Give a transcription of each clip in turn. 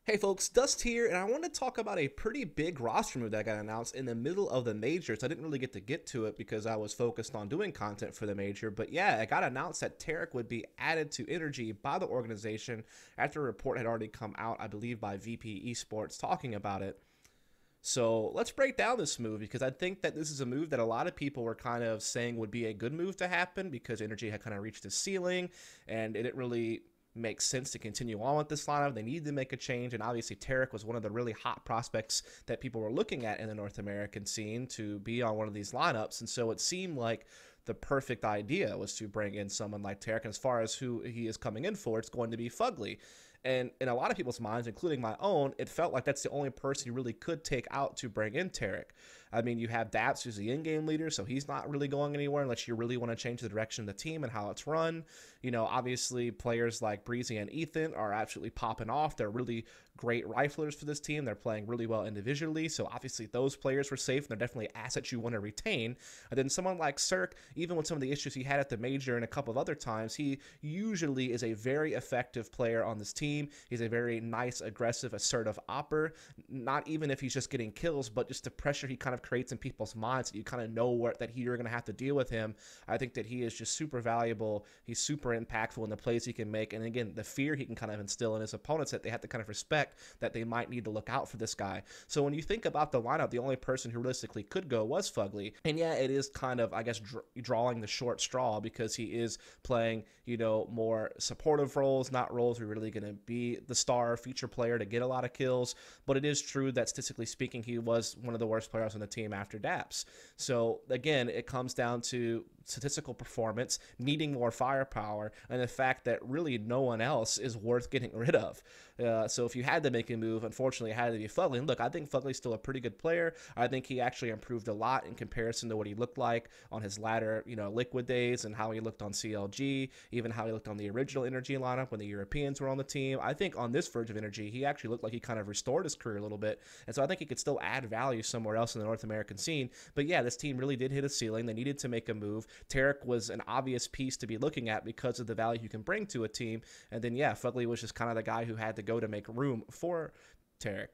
Hey folks, Dust here, and I want to talk about a pretty big roster move that got announced in the middle of the major. So I didn't really get to it because I was focused on doing content for the major. But yeah, it got announced that Tarik would be added to NRG by the organization after a report had already come out, I believe, by VP Esports talking about it. So let's break down this move because I think that this is a move that a lot of people were kind of saying would be a good move to happen because NRG had kind of reached its ceiling and it didn't really make sense to continue on with this lineup. They needed to make a change, and obviously Tarik was one of the really hot prospects that people were looking at in the North American scene to be on one of these lineups, and so it seemed like the perfect idea was to bring in someone like Tarik. And as far as who he is coming in for, it's going to be Fugly. And in a lot of people's minds, including my own, it felt like that's the only person you really could take out to bring in Tarik. I mean, you have Daps, who's the in-game leader, so he's not really going anywhere unless you really want to change the direction of the team and how it's run. You know, obviously, players like Breezy and Ethan are absolutely popping off. They're really great riflers for this team. They're playing really well individually, so obviously those players were safe, and they're definitely assets you want to retain. And then someone like Cirque, even with some of the issues he had at the major and a couple of other times, he usually is a very effective player on this team. He's a very nice, aggressive, assertive opper. Not even if he's just getting kills, but just the pressure he kind of creates in people's minds that you kind of know that you're going to have to deal with him. I think that he is just super valuable. He's super impactful in the plays he can make. And again, the fear he can kind of instill in his opponents that they have to kind of respect that they might need to look out for this guy. So when you think about the lineup, the only person who realistically could go was Fugly. And yeah, it is kind of, I guess, drawing the short straw because he is playing, more supportive roles, not roles where you're really going to be the star feature player to get a lot of kills. But it is true that statistically speaking, he was one of the worst players on the team after Daps. So again, it comes down to statistical performance, needing more firepower, and the fact that really no one else is worth getting rid of. So if you had to make a move, unfortunately, it had to be Fugly. And look, I think Fugly's still a pretty good player. I think he actually improved a lot in comparison to what he looked like on his latter, Liquid days and how he looked on CLG, even how he looked on the original NRG lineup when the Europeans were on the team. I think on this verge of NRG, he actually looked like he kind of restored his career a little bit. And so I think he could still add value somewhere else in the North American scene. But yeah, this team really did hit a ceiling. They needed to make a move. Tarik was an obvious piece to be looking at because of the value you can bring to a team. And then, yeah, Fugly was just kind of the guy who had to go to make room for Tarik.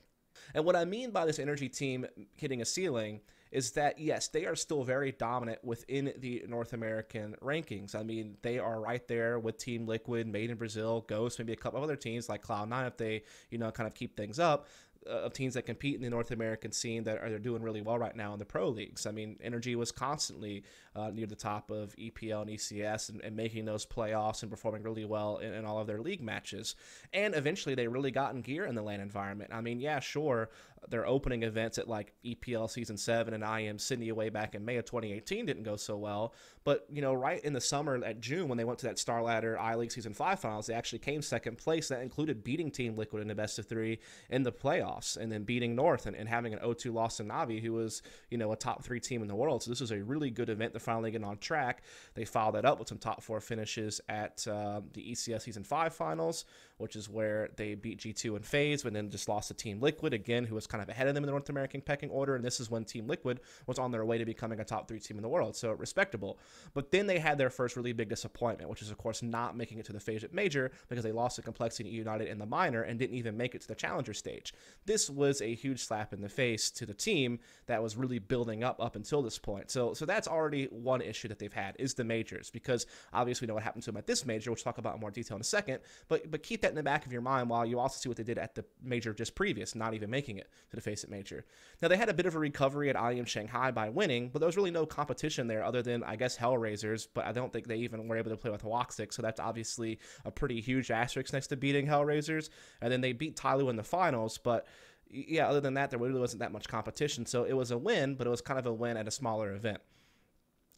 And what I mean by this NRG team hitting a ceiling is that, yes, they are still very dominant within the North American rankings. I mean, they are right there with Team Liquid, Made in Brazil, Ghost, maybe a couple of other teams like Cloud9 if they, kind of keep things up. Of teams that compete in the North American scene that are doing really well right now in the pro leagues. I mean, NRG was constantly near the top of EPL and ECS and making those playoffs and performing really well in all of their league matches. And eventually they really got in gear in the LAN environment. I mean, yeah, sure, their opening events at like EPL Season 7 and IM Sydney way back in May of 2018 didn't go so well. But, right in the summer at June when they went to that Star Ladder I-League Season 5 finals, they actually came second place. That included beating Team Liquid in the best of 3 in the playoffs. And then beating North and having an 0-2 loss to Navi, who was, a top 3 team in the world. So this was a really good event to finally get on track. They followed that up with some top 4 finishes at the ECS Season 5 finals, which is where they beat G2 and FaZe, but then just lost to Team Liquid, again, who was kind of ahead of them in the North American pecking order. And this is when Team Liquid was on their way to becoming a top 3 team in the world. So respectable. But then they had their first really big disappointment, which is, of course, not making it to the FaZe Major because they lost to Complexity United in the minor and didn't even make it to the Challenger stage. This was a huge slap in the face to the team that was really building up until this point. So that's already one issue that they've had is the majors, because obviously we know what happened to them at this major, which we'll talk about in more detail in a second, but keep that in the back of your mind while you also see what they did at the major just previous, not even making it to the Face It major. Now they had a bit of a recovery at IM Shanghai by winning, but there was really no competition there other than, I guess, Hellraisers, but I don't think they even were able to play with Woxic, so that's obviously a pretty huge asterisk next to beating Hellraisers. And then they beat Tyloo in the finals, but yeah, other than that, there really wasn't that much competition. So it was a win, but it was kind of a win at a smaller event.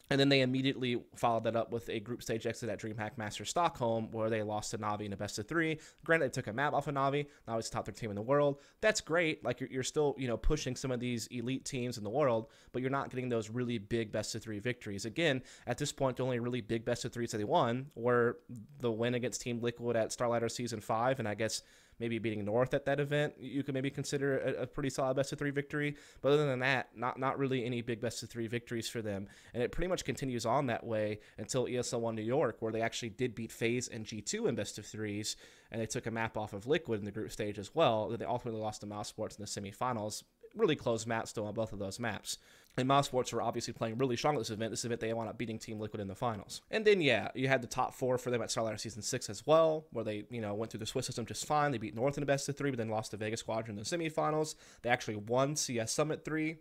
And then they immediately followed that up with a group stage exit at DreamHack Masters Stockholm, where they lost to Navi in a best of 3. Granted, they took a map off of Navi. Now it's the top 3 team in the world. That's great. Like you're still, pushing some of these elite teams in the world, but you're not getting those really big best of 3 victories. Again, at this point, the only really big best of 3s that they won were the win against Team Liquid at Starlighter Season 5, and I guess maybe beating North at that event, you could maybe consider a pretty solid best-of-3 victory. But other than that, not really any big best-of-3 victories for them. And it pretty much continues on that way until ESL One New York, where they actually did beat FaZe and G2 in best-of-3s, and they took a map off of Liquid in the group stage as well. They ultimately lost to Esports in the semifinals. Really close match still on both of those maps. And Esports were obviously playing really strong at this event. This event, they wound up beating Team Liquid in the finals. And then, yeah, you had the top 4 for them at Starlighter Season 6 as well, where they, went through the Swiss system just fine. They beat North in the best-of-3, but then lost to Vegas Squadron in the semifinals. They actually won CS Summit 3,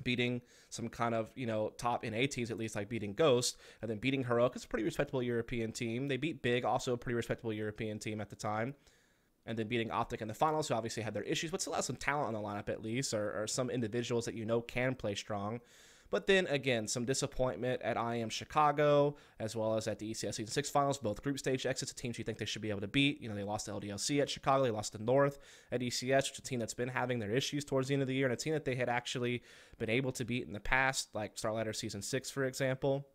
beating some kind of, top NA teams, at least, like beating Ghost, and then beating Heroic. It's a pretty respectable European team. They beat Big, also a pretty respectable European team at the time. And then beating Optic in the finals, who obviously had their issues, but still has some talent on the lineup at least, or some individuals that can play strong. But then, again, some disappointment at IM Chicago, as well as at the ECS Season 6 finals, both group stage exits, a teams you think they should be able to beat. They lost to LDLC at Chicago, they lost to North at ECS, which is a team that's been having their issues towards the end of the year, and a team that they had actually been able to beat in the past, like Starlighter Season 6, for example.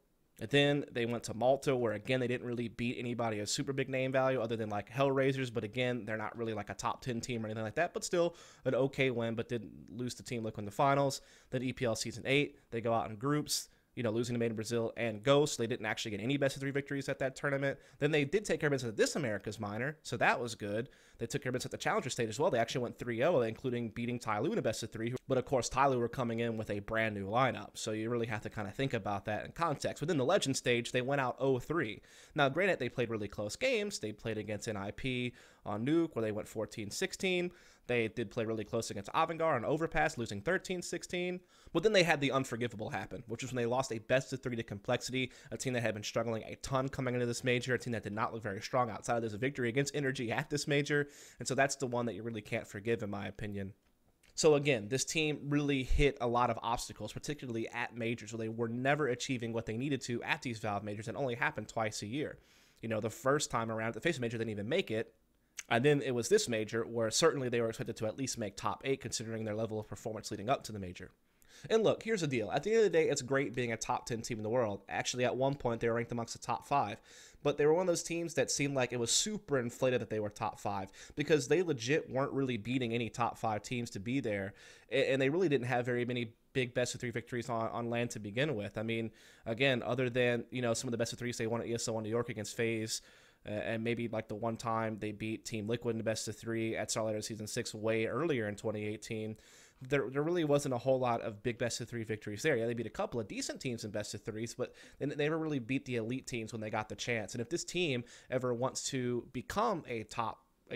And then they went to Malta, where, again, they didn't really beat anybody of super big name value other than, like, Hellraisers. But, again, they're not really, like, a top 10 team or anything like that. But still an okay win, but did lose to Team Liquid in the finals. Then EPL Season 8, they go out in groups, losing to Made in Brazil and Ghost. They didn't actually get any best-of-3 victories at that tournament. Then they did take care of business at this America's Minor, so that was good. They took care of business at the Challenger stage as well. They actually went 3-0, including beating Tyloo in a best-of-3. But, of course, Tyloo were coming in with a brand-new lineup, so you really have to kind of think about that in context. Within the Legend stage, they went out 0-3. Now, granted, they played really close games. They played against NIP on Nuke, where they went 14-16. They did play really close against Avangard on Overpass, losing 13-16. But then they had the unforgivable happen, which was when they lost a best-of-3 to Complexity, a team that had been struggling a ton coming into this major, a team that did not look very strong outside of this victory against NRG at this major. And so that's the one that you really can't forgive, in my opinion. So again, this team really hit a lot of obstacles, particularly at majors, where they were never achieving what they needed to at these Valve majors, and only happened twice a year. The first time around, the FaZe major didn't even make it. And then it was this major where certainly they were expected to at least make top 8, considering their level of performance leading up to the major. And look, here's the deal. At the end of the day, it's great being a top 10 team in the world. Actually, at one point, they were ranked amongst the top 5. But they were one of those teams that seemed like it was super inflated that they were top 5, because they legit weren't really beating any top 5 teams to be there. And they really didn't have very many big best-of-3 victories on land to begin with. I mean, again, other than, some of the best-of-3s they won at ESL One New York against FaZe, and maybe like the one time they beat Team Liquid in the best-of-3 at Starlighter Season 6 way earlier in 2018, there really wasn't a whole lot of big best-of-3 victories there. Yeah, they beat a couple of decent teams in best-of-3s, but they never really beat the elite teams when they got the chance. And if this team ever wants to become a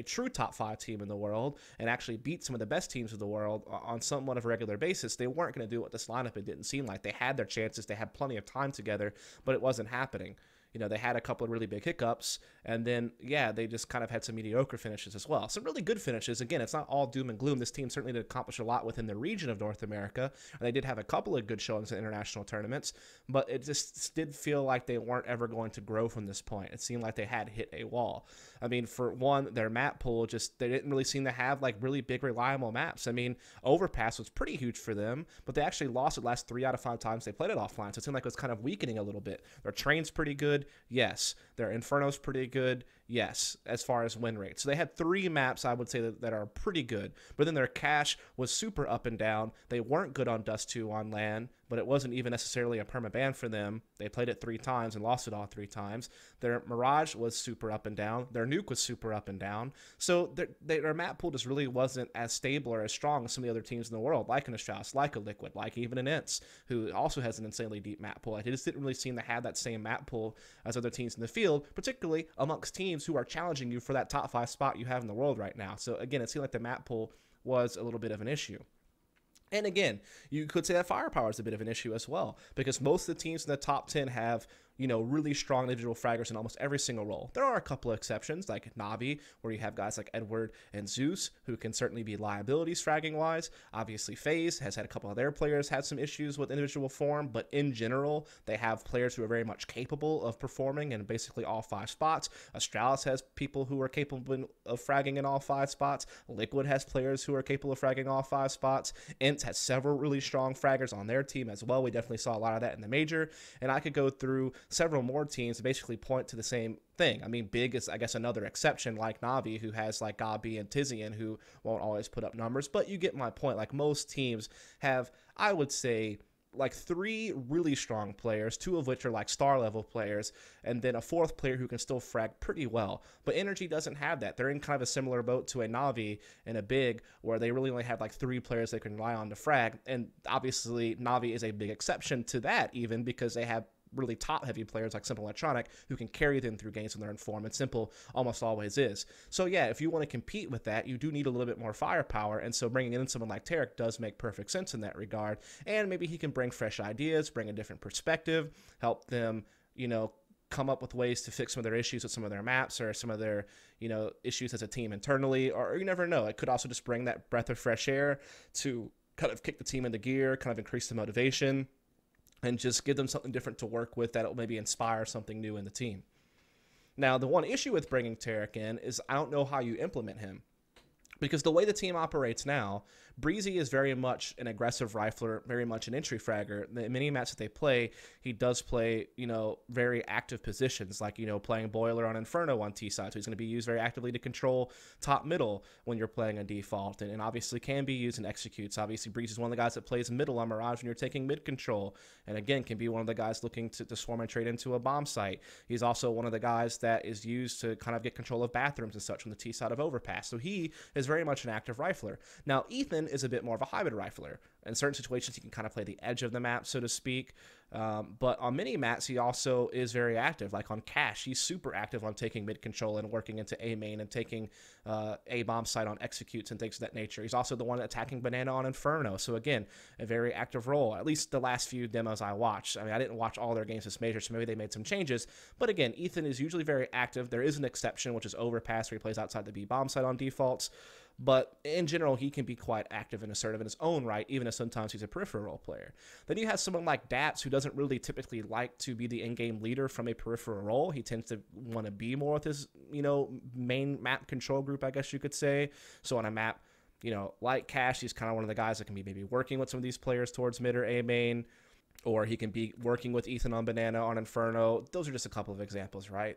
true top 5 team in the world and actually beat some of the best teams of the world on somewhat of a regular basis, they weren't going to do it with this lineup. It didn't seem like they had their chances. They had plenty of time together, but it wasn't happening. They had a couple of really big hiccups, and then, yeah, they just kind of had some mediocre finishes as well. Some really good finishes. Again, it's not all doom and gloom. This team certainly did accomplish a lot within the region of North America, and they did have a couple of good showings in international tournaments, but it just did feel like they weren't ever going to grow from this point. It seemed like they had hit a wall. I mean, for one, their map pool, they didn't really seem to have, like, really big, reliable maps. I mean, Overpass was pretty huge for them, but they actually lost the last 3 out of 5 times they played it offline, so it seemed like it was kind of weakening a little bit. Their train's pretty good. Yes. Their Inferno's pretty good. Yes, as far as win rate. So they had 3 maps, I would say, that are pretty good. But then their cache was super up and down. They weren't good on Dust 2 on LAN, but it wasn't even necessarily a permaban for them. They played it 3 times and lost it all 3 times. Their Mirage was super up and down. Their Nuke was super up and down. So their map pool just really wasn't as stable or as strong as some of the other teams in the world, like an Astralis, like a Liquid, like even an Ints, who also has an insanely deep map pool. They just didn't really seem to have that same map pool as other teams in the field, particularly amongst teams who are challenging you for that top 5 spot you have in the world right now. So again, it seemed like the map pool was a little bit of an issue. And again, you could say that firepower is a bit of an issue as well, because most of the teams in the top 10 have, really strong individual fraggers in almost every single role. There are a couple of exceptions, like Navi, where you have guys like Edward and Zeus, who can certainly be liabilities fragging-wise. Obviously, FaZe has had a couple of their players had some issues with individual form, but in general, they have players who are very much capable of performing in basically all 5 spots. Astralis has people who are capable of fragging in all 5 spots. Liquid has players who are capable of fragging all 5 spots. Ints has several really strong fraggers on their team as well. We definitely saw a lot of that in the major, and I could go through several more teams basically point to the same thing. I mean, Big is, I guess, another exception, like Navi, who has like Gabi and Tizian, who won't always put up numbers, but you get my point. Like, most teams have, I would say, like 3 really strong players, 2 of which are like star level players, and then a 4th player who can still frag pretty well. But NRG doesn't have that. They're in kind of a similar boat to a Navi and a Big, where they really only have like 3 players they can rely on to frag. And obviously Navi is a big exception to that, even because they have really top heavy players like Simple Electronic who can carry them through games when they're in form, and Simple almost always is. So yeah, if you want to compete with that, you do need a little bit more firepower, and so bringing in someone like Tarik does make perfect sense in that regard. And maybe he can bring fresh ideas, bring a different perspective, help them, come up with ways to fix some of their issues with some of their maps, or some of their, issues as a team internally, or you never know. It could also just bring that breath of fresh air to kind of kick the team into gear, kind of increase the motivation, and just give them something different to work with that will maybe inspire something new in the team. Now, the one issue with bringing Tarik in is I don't know how you implement him. Because the way the team operates now, Breezy is very much an aggressive rifler, very much an entry fragger. The mini maps that they play, he does play, very active positions, like, playing Boiler on Inferno on T side. So he's going to be used very actively to control top middle when you're playing a default, and obviously can be used in executes. Obviously, Breezy is one of the guys that plays middle on Mirage when you're taking mid control, and again, can be one of the guys looking to swarm and trade into a bomb site. He's also one of the guys that is used to kind of get control of bathrooms and such on the T side of Overpass. So he is very much an active rifler. Now, Ethan is a bit more of a hybrid rifler. In certain situations, he can kind of play the edge of the map, so to speak. But on mini maps, he also is very active. Like on Cash, he's super active on taking mid control and working into A main and taking A bomb site on executes and things of that nature. He's also the one attacking Banana on Inferno. So again, a very active role, at least the last few demos I watched. I mean, I didn't watch all their games this major, so maybe they made some changes. But again, Ethan is usually very active. There is an exception, which is Overpass, where he plays outside the B bomb site on defaults. But in general, he can be quite active and assertive in his own right, even if sometimes he's a peripheral role player. Then you have someone like Daps, who doesn't really typically like to be the in-game leader from a peripheral role. He tends to want to be more with his, main map control group, I guess you could say. So on a map, like Cash, he's kind of one of the guys that can be maybe working with some of these players towards mid or A main, or he can be working with Ethan on Banana on Inferno. Those are just a couple of examples, right?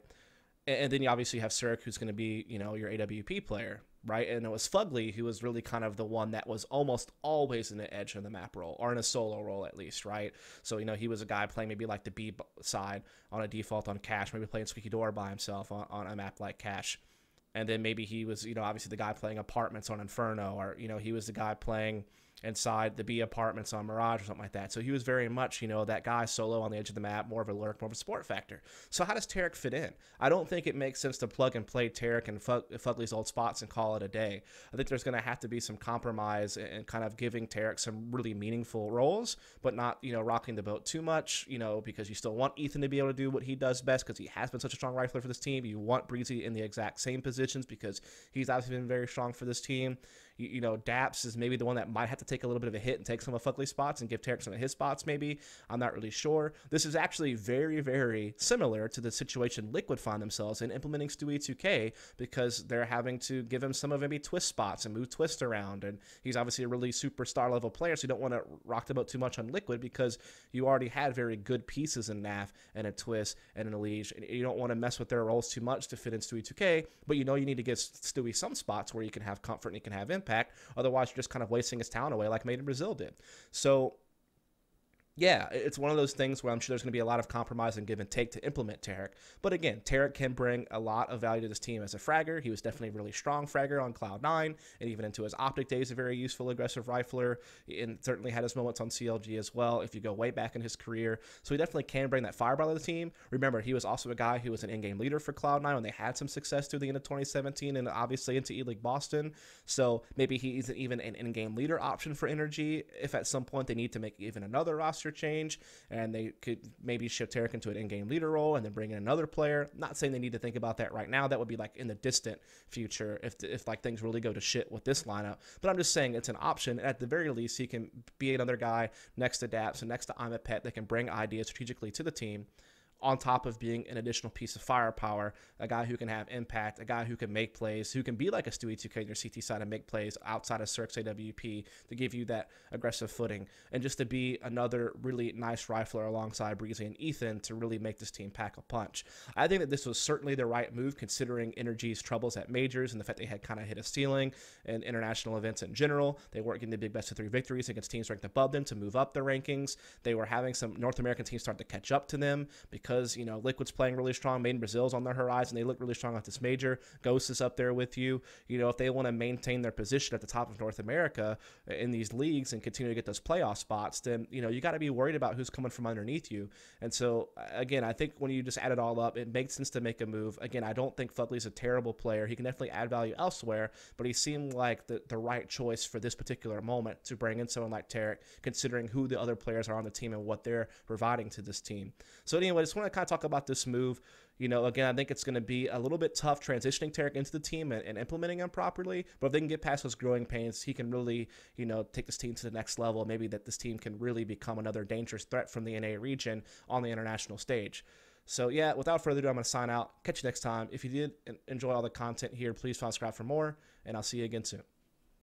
And then you obviously have Tarik, who's going to be, your AWP player, right? And it was Fugly who was really kind of the one that was almost always in the edge of the map role, or in a solo role at least, right? So, he was a guy playing maybe like the B side on a default on Cash, maybe playing Squeaky Door by himself on a map like Cash. And then maybe he was, obviously the guy playing Apartments on Inferno, or, he was the guy playing inside the B apartments on Mirage or something like that. So he was very much, that guy solo on the edge of the map, more of a lurk, more of a support factor. So how does Tarik fit in? I don't think it makes sense to plug and play Tarik and Fugly's old spots and call it a day. I think there's going to have to be some compromise and kind of giving Tarik some really meaningful roles, but not, rocking the boat too much, because you still want Ethan to be able to do what he does best, because he has been such a strong rifler for this team. You want Breezy in the exact same positions because he's obviously been very strong for this team. Daps is maybe the one that might have to take a little bit of a hit and take some of Fugly's spots and give Tarik some of his spots maybe. I'm not really sure. This is actually very, very similar to the situation Liquid find themselves in implementing Stewie 2K, because they're having to give him some of maybe Twist spots and move Twist around. And he's obviously a really superstar level player, so you don't want to rock the boat too much on Liquid, because you already had very good pieces in NAF and a Twist and an Elige, and you don't want to mess with their roles too much to fit in Stewie 2K, but you need to give Stewie some spots where you can have comfort and he can have impact. Otherwise, you're just kind of wasting his talent away like Made in Brazil did. So, yeah, it's one of those things where I'm sure there's going to be a lot of compromise and give and take to implement Tarik. But again, Tarik can bring a lot of value to this team as a fragger. He was definitely a really strong fragger on Cloud9, and even into his Optic days, a very useful aggressive rifler, and certainly had his moments on CLG as well, if you go way back in his career. So he definitely can bring that fireball to the team. Remember, he was also a guy who was an in-game leader for Cloud9 when they had some success through the end of 2017 and obviously into E-League Boston. So maybe he isn't even an in-game leader option for NRG if at some point they need to make even another roster change, and they could maybe shift Tarik into an in-game leader role and then bring in another player. Not saying they need to think about that right now. That would be like in the distant future if like things really go to shit with this lineup. But I'm just saying it's an option. At the very least, he can be another guy next to Daps and next to I'm a Pet that can bring ideas strategically to the team, on top of being an additional piece of firepower, a guy who can have impact, a guy who can make plays, who can be like a Stewie 2K in your CT side and make plays outside of Cirque's AWP to give you that aggressive footing, and just to be another really nice rifler alongside Breezy and Ethan to really make this team pack a punch. I think that this was certainly the right move considering NRG's troubles at majors and the fact they had kind of hit a ceiling in international events in general. They weren't getting the big best of 3 victories against teams ranked above them to move up their rankings. They were having some North American teams start to catch up to them because, Liquid's playing really strong. Made in Brazil's on their horizon. They look really strong at this major. Ghost is up there with you. If they want to maintain their position at the top of North America in these leagues and continue to get those playoff spots, then, you got to be worried about who's coming from underneath you. And so, again, I think when you just add it all up, it makes sense to make a move. Again, I don't think Fugly's a terrible player. He can definitely add value elsewhere, but he seemed like the right choice for this particular moment to bring in someone like Tarik, considering who the other players are on the team and what they're providing to this team. So anyway, I just want to kind of talk about this move. Again, I think it's going to be a little bit tough transitioning Tarik into the team and implementing him properly. But if they can get past those growing pains, he can really, take this team to the next level. Maybe that this team can really become another dangerous threat from the NA region on the international stage. So yeah, without further ado, I'm going to sign out. Catch you next time. If you did enjoy all the content here, please subscribe for more, and I'll see you again soon.